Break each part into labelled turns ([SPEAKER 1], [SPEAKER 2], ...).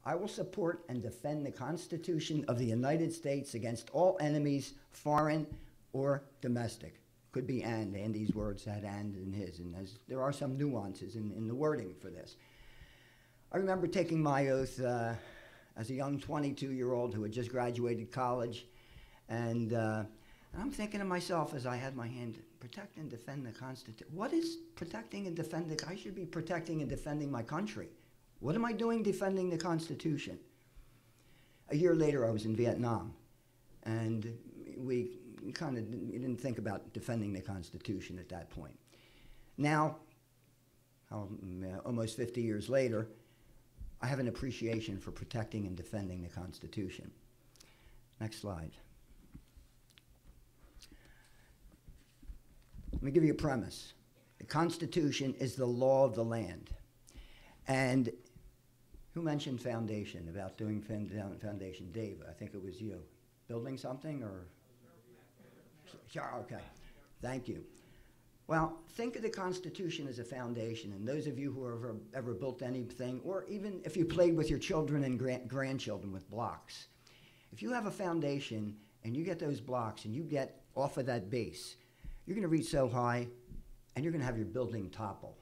[SPEAKER 1] I will support and defend the Constitution of the United States against all enemies, foreign or domestic. Could be and. Andy's words had and in his, and there are some nuances in the wording for this. I remember taking my oath as a young 22-year-old who had just graduated college, and I'm thinking to myself as I had my hand, protect and defend the Constitution. What is protecting and defending? I should be protecting and defending my country. What am I doing defending the Constitution? A year later, I was in Vietnam, and we didn't think about defending the Constitution at that point. Now, almost 50 years later, I have an appreciation for protecting and defending the Constitution. Next slide. Let me give you a premise. The Constitution is the law of the land. And who mentioned foundation, about doing foundation? Dave, I think it was you. Building something or? Sure, okay. Thank you. Well, think of the Constitution as a foundation, and those of you who have ever built anything, or even if you played with your children and grandchildren with blocks, if you have a foundation and you get those blocks and you get off of that base, you're going to reach so high and you're going to have your building topple.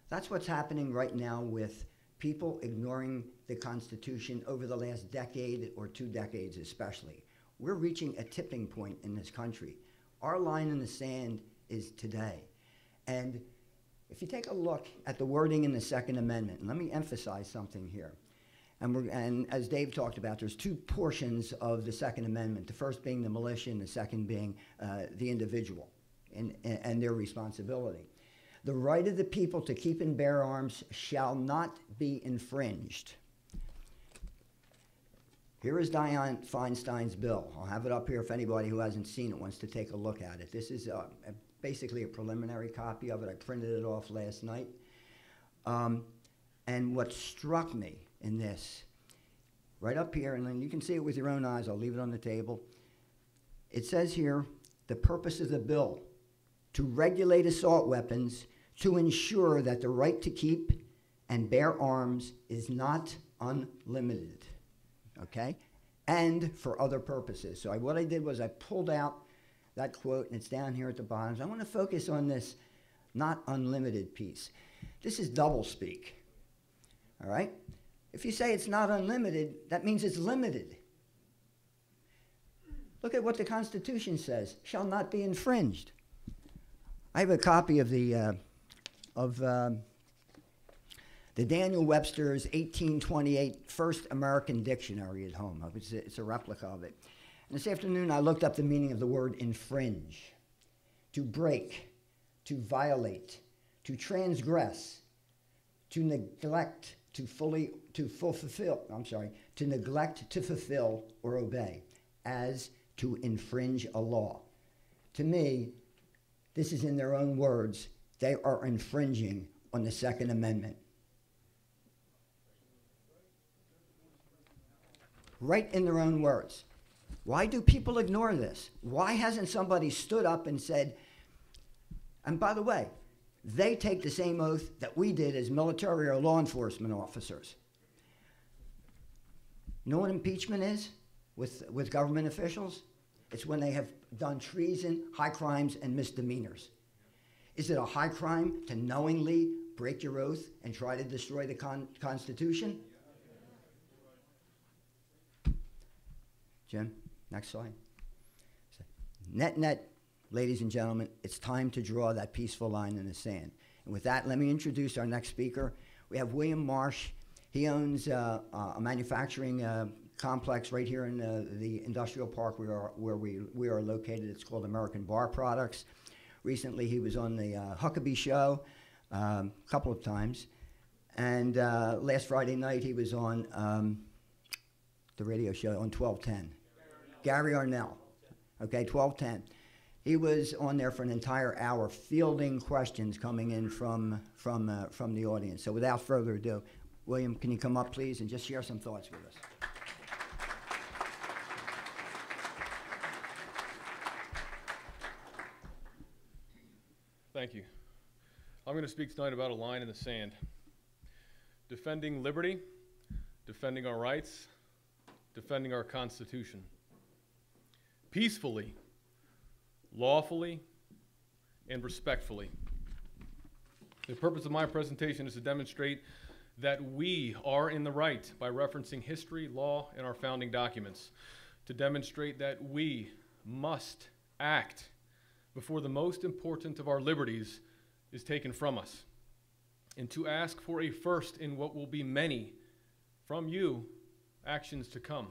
[SPEAKER 1] That's what's happening right now with people ignoring the Constitution over the last decade or 2 decades especially. We're reaching a tipping point in this country. Our line in the sand is today. And if you take a look at the wording in the Second Amendment, and let me emphasize something here. And as Dave talked about, there's 2 portions of the Second Amendment, the first being the militia and the second being the individual and their responsibility. The right of the people to keep and bear arms shall not be infringed. Here is Dianne Feinstein's bill. I'll have it up here if anybody who hasn't seen it wants to take a look at it. This is basically a preliminary copy of it. I printed it off last night. And what struck me in this, right up here, and then you can see it with your own eyes, I'll leave it on the table. It says here, the purpose of the bill, to regulate assault weapons, to ensure that the right to keep and bear arms is not unlimited, okay? And for other purposes. So what I did was I pulled out that quote, and it's down here at the bottom. So I want to focus on this not unlimited piece. This is doublespeak, all right? If you say it's not unlimited, that means it's limited. Look at what the Constitution says, shall not be infringed. I have a copy of the Daniel Webster's 1828 First American Dictionary at home. It's a replica of it. And this afternoon I looked up the meaning of the word infringe. To break, to violate, to transgress, to neglect, to neglect to fulfill or obey, as to infringe a law. To me, this is in their own words, they are infringing on the Second Amendment. Right in their own words. Why do people ignore this? Why hasn't somebody stood up and said, and by the way, they take the same oath that we did as military or law enforcement officers. You know what impeachment is with government officials? It's when they have done treason, high crimes, and misdemeanors. Is it a high crime to knowingly break your oath and try to destroy the Constitution? Jim, next slide. Net, ladies and gentlemen, it's time to draw that peaceful line in the sand. And with that, let me introduce our next speaker. We have William Marsh. He owns a manufacturing complex right here in the industrial park where we are located. It's called American Bar Products. Recently, he was on the Huckabee Show a couple of times. And last Friday night, he was on the radio show on 1210. Gary Arnell, okay, 1210. He was on there for an entire hour fielding questions coming in from the audience. So without further ado, William, can you come up, please, and just share some thoughts with us?
[SPEAKER 2] Thank you. I'm going to speak tonight about a line in the sand. Defending liberty, defending our rights, defending our Constitution. Peacefully, lawfully, and respectfully. The purpose of my presentation is to demonstrate that we are in the right by referencing history, law, and our founding documents. To demonstrate that we must act before the most important of our liberties is taken from us. And to ask for a first in what will be many, from you, actions to come.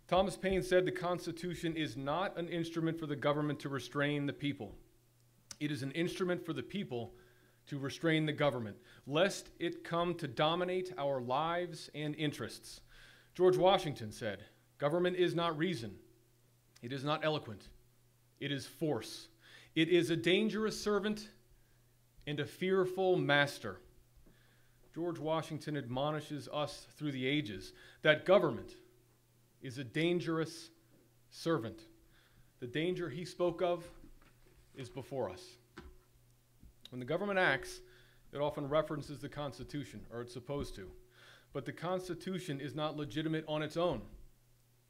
[SPEAKER 2] Thomas Paine said the Constitution is not an instrument for the government to restrain the people. It is an instrument for the people to restrain the government, lest it come to dominate our lives and interests. George Washington said, "Government is not reason. It is not eloquent. It is force. It is a dangerous servant and a fearful master." George Washington admonishes us through the ages that government is a dangerous servant. The danger he spoke of is before us. When the government acts, it often references the Constitution, or it's supposed to. But the Constitution is not legitimate on its own.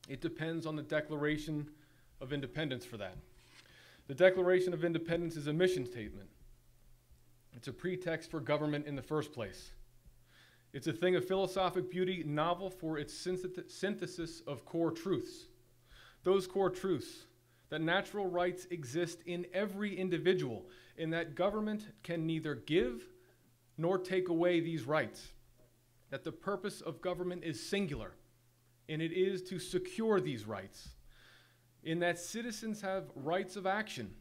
[SPEAKER 2] It depends on the Declaration of Independence for that. The Declaration of Independence is a mission statement. It's a pretext for government in the first place. It's a thing of philosophic beauty, novel for its synthesis of core truths. Those core truths, that natural rights exist in every individual, and that government can neither give nor take away these rights. That the purpose of government is singular, and it is to secure these rights. In that citizens have rights of action,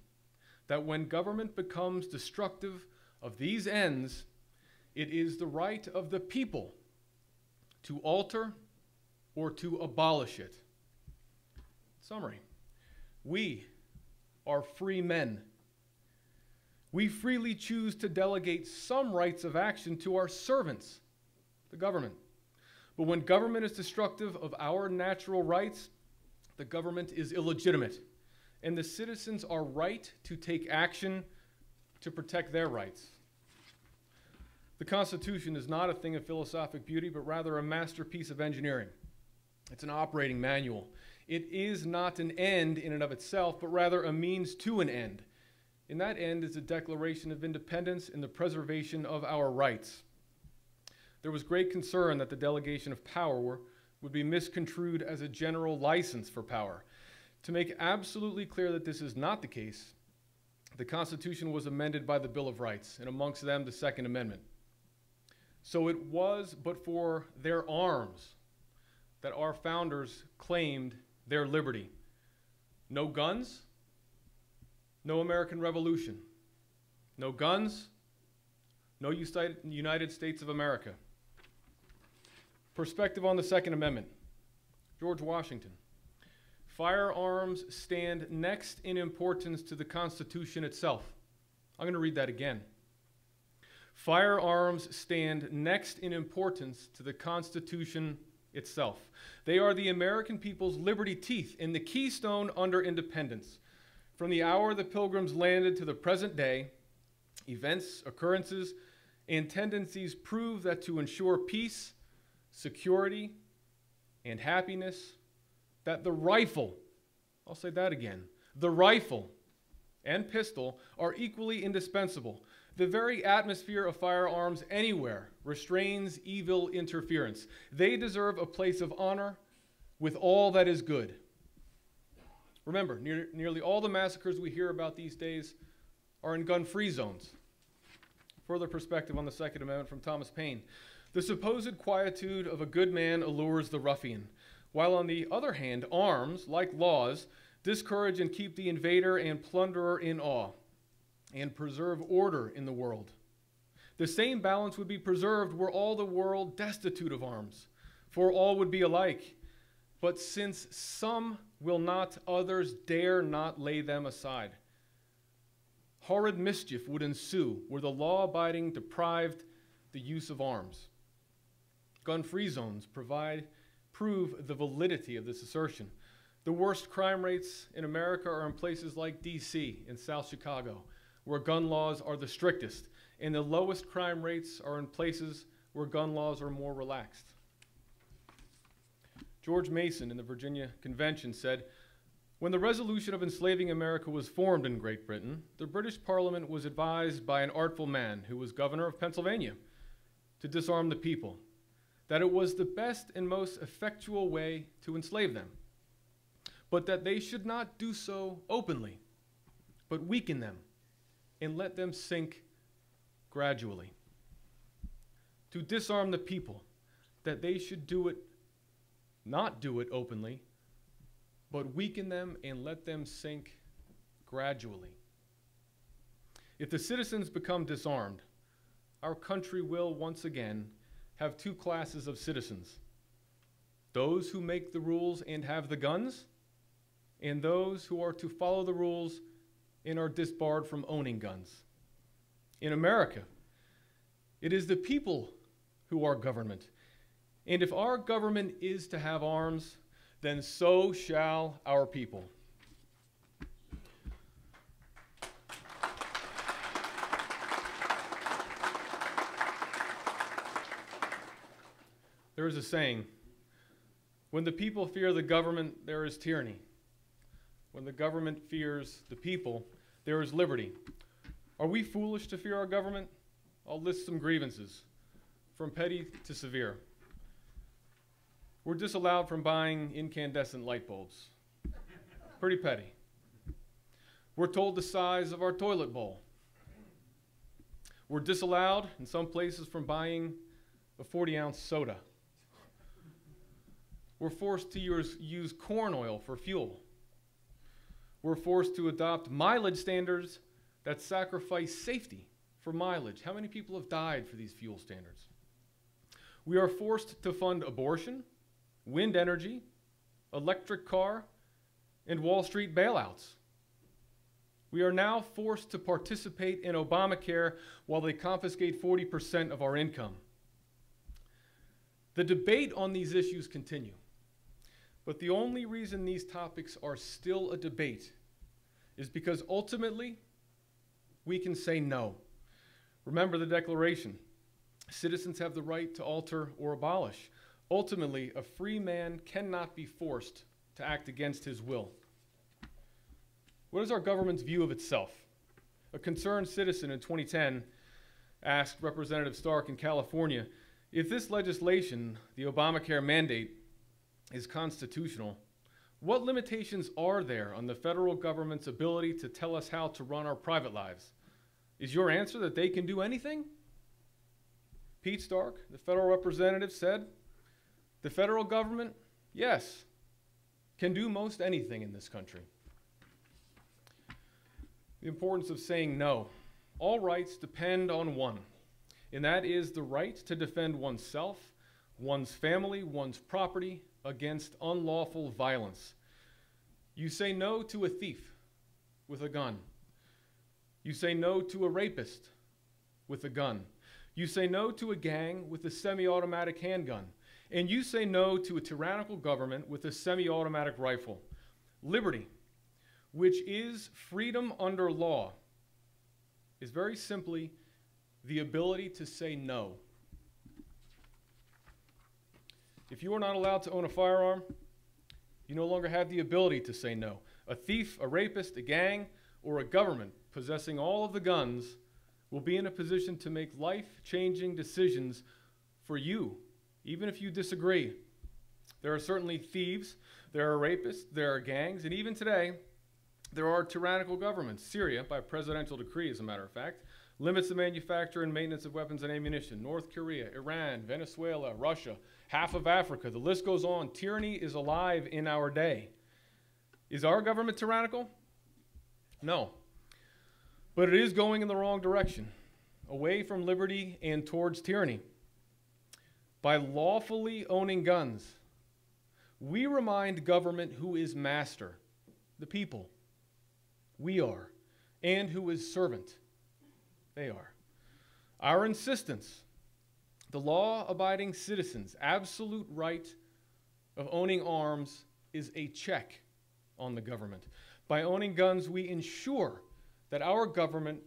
[SPEAKER 2] that when government becomes destructive of these ends, it is the right of the people to alter or to abolish it. Summary. We are free men. We freely choose to delegate some rights of action to our servants, the government. But when government is destructive of our natural rights, the government is illegitimate, and the citizens are right to take action to protect their rights. The Constitution is not a thing of philosophic beauty, but rather a masterpiece of engineering. It's an operating manual. It is not an end in and of itself, but rather a means to an end. And that end is the Declaration of Independence and the preservation of our rights. There was great concern that the delegation of power would be misconstrued as a general license for power. To make absolutely clear that this is not the case, the Constitution was amended by the Bill of Rights, and amongst them the Second Amendment. So it was but for their arms that our founders claimed their liberty. No guns, no American Revolution. No guns, no United States of America. Perspective on the Second Amendment. George Washington. Firearms stand next in importance to the Constitution itself. I'm going to read that again. Firearms stand next in importance to the Constitution itself. They are the American people's liberty teeth and the keystone under independence. From the hour the Pilgrims landed to the present day, events, occurrences, and tendencies prove that to ensure peace, security, and happiness, that the rifle, I'll say that again, the rifle and pistol are equally indispensable. The very atmosphere of firearms anywhere restrains evil interference. They deserve a place of honor with all that is good. Remember, nearly all the massacres we hear about these days are in gun-free zones. Further perspective on the Second Amendment from Thomas Paine. The supposed quietude of a good man allures the ruffian, while on the other hand, arms, like laws, discourage and keep the invader and plunderer in awe, and preserve order in the world. The same balance would be preserved were all the world destitute of arms, for all would be alike. But since some will not, others dare not lay them aside. Horrid mischief would ensue were the law-abiding deprived the use of arms. Gun-free zones prove the validity of this assertion. The worst crime rates in America are in places like D.C. and South Chicago, where gun laws are the strictest, and the lowest crime rates are in places where gun laws are more relaxed. George Mason in the Virginia Convention said, "When the resolution of enslaving America was formed in Great Britain, the British Parliament was advised by an artful man who was governor of Pennsylvania to disarm the people, that it was the best and most effectual way to enslave them, but that they should not do so openly, but weaken them and let them sink gradually. To disarm the people, that they should not do it openly, but weaken them and let them sink gradually. If the citizens become disarmed, our country will once again have two classes of citizens: those who make the rules and have the guns, and those who are to follow the rules and are disbarred from owning guns. In America, it is the people who are government. And if our government is to have arms, then so shall our people." There is a saying, "When the people fear the government, there is tyranny. When the government fears the people, there is liberty." Are we foolish to fear our government? I'll list some grievances, from petty to severe. We're disallowed from buying incandescent light bulbs. Pretty petty. We're told the size of our toilet bowl. We're disallowed in some places from buying a 40-ounce soda. We're forced to use corn oil for fuel. We're forced to adopt mileage standards that sacrifice safety for mileage. How many people have died for these fuel standards? We are forced to fund abortion, wind energy, electric car, and Wall Street bailouts. We are now forced to participate in Obamacare while they confiscate 40% of our income. The debate on these issues continue, but the only reason these topics are still a debate is because ultimately we can say no. Remember the Declaration. Citizens have the right to alter or abolish. Ultimately, a free man cannot be forced to act against his will. What is our government's view of itself? A concerned citizen in 2010 asked Representative Stark in California, if this legislation, the Obamacare mandate, is constitutional, what limitations are there on the federal government's ability to tell us how to run our private lives? Is your answer that they can do anything? Pete Stark, the federal representative, said, the federal government, yes, can do most anything in this country. The importance of saying no. All rights depend on one, and that is the right to defend oneself, one's family, one's property against unlawful violence. You say no to a thief with a gun. You say no to a rapist with a gun. You say no to a gang with a semi-automatic handgun. And you say no to a tyrannical government with a semi-automatic rifle. Liberty, which is freedom under law, is very simply the ability to say no. If you are not allowed to own a firearm, you no longer have the ability to say no. A thief, a rapist, a gang, or a government possessing all of the guns will be in a position to make life-changing decisions for you, even if you disagree. There are certainly thieves, there are rapists, there are gangs, and even today, there are tyrannical governments. Syria, by presidential decree, as a matter of fact, limits the manufacture and maintenance of weapons and ammunition. North Korea, Iran, Venezuela, Russia, half of Africa, the list goes on. Tyranny is alive in our day. Is our government tyrannical? No. But it is going in the wrong direction, away from liberty and towards tyranny. By lawfully owning guns, we remind government who is master, the people. We are. And who is servant. They are. Our insistence, the law-abiding citizens' absolute right of owning arms is a check on the government. By owning guns, we ensure that our government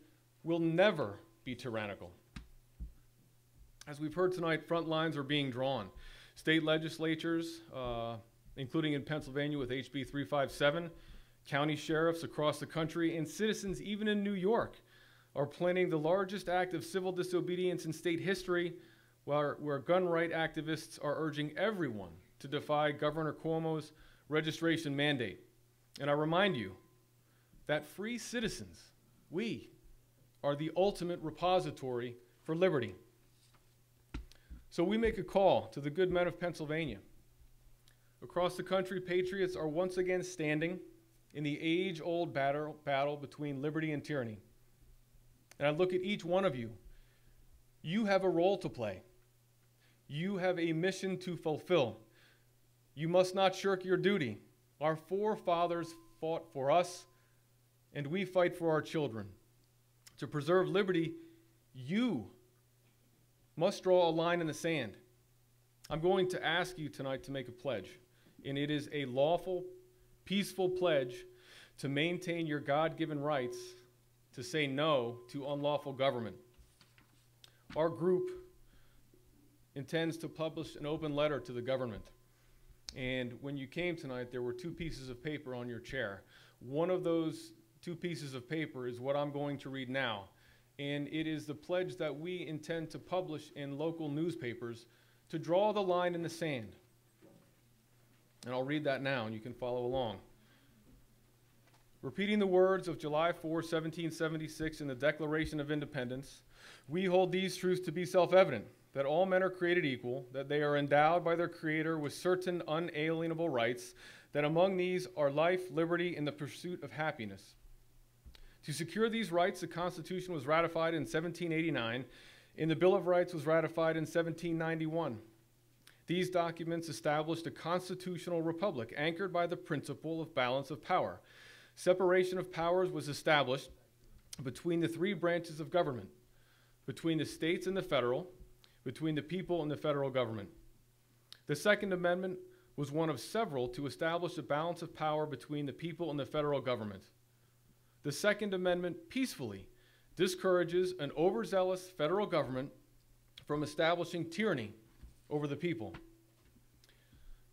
[SPEAKER 2] will never be tyrannical. As we've heard tonight, front lines are being drawn. State legislatures, including in Pennsylvania with HB 357, county sheriffs across the country, and citizens even in New York are planning the largest act of civil disobedience in state history, where gun right activists are urging everyone to defy Governor Cuomo's registration mandate. And I remind you that free citizens, we, are the ultimate repository for liberty. So we make a call to the good men of Pennsylvania. Across the country, patriots are once again standing in the age-old battle between liberty and tyranny. And I look at each one of you. You have a role to play. You have a mission to fulfill. You must not shirk your duty. Our forefathers fought for us, and we fight for our children. To preserve liberty, you must draw a line in the sand. I'm going to ask you tonight to make a pledge, and it is a lawful, peaceful pledge to maintain your God-given rights to say no to unlawful government. Our group intends to publish an open letter to the government. And when you came tonight, there were 2 pieces of paper on your chair. One of those 2 pieces of paper is what I'm going to read now. And it is the pledge that we intend to publish in local newspapers to draw the line in the sand. And I'll read that now, and you can follow along. Repeating the words of July 4, 1776 in the Declaration of Independence, we hold these truths to be self-evident, that all men are created equal, that they are endowed by their Creator with certain unalienable rights, that among these are life, liberty, and the pursuit of happiness. To secure these rights, the Constitution was ratified in 1789, and the Bill of Rights was ratified in 1791. These documents established a constitutional republic anchored by the principle of balance of power. Separation of powers was established between the 3 branches of government, between the states and the federal, between the people and the federal government. The Second Amendment was one of several to establish a balance of power between the people and the federal government. The Second Amendment peacefully discourages an overzealous federal government from establishing tyranny over the people.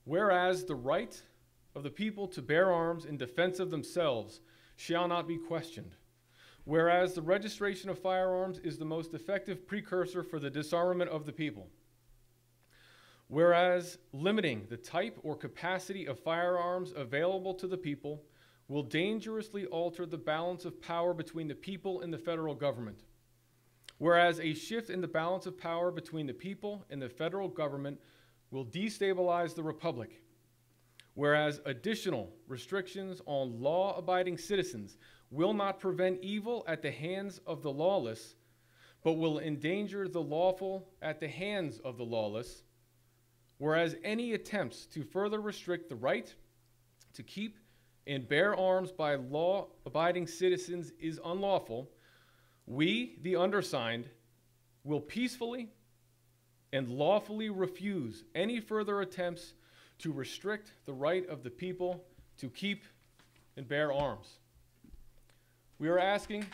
[SPEAKER 2] Whereas the right of the people to bear arms in defense of themselves shall not be questioned. Whereas the registration of firearms is the most effective precursor for the disarmament of the people. Whereas limiting the type or capacity of firearms available to the people will dangerously alter the balance of power between the people and the federal government. Whereas a shift in the balance of power between the people and the federal government will destabilize the republic. Whereas additional restrictions on law-abiding citizens will not prevent evil at the hands of the lawless, but will endanger the lawful at the hands of the lawless. Whereas any attempts to further restrict the right to keep and bear arms by law-abiding citizens is unlawful, we, the undersigned, will peacefully and lawfully refuse any further attempts to restrict the right of the people to keep and bear arms. We are asking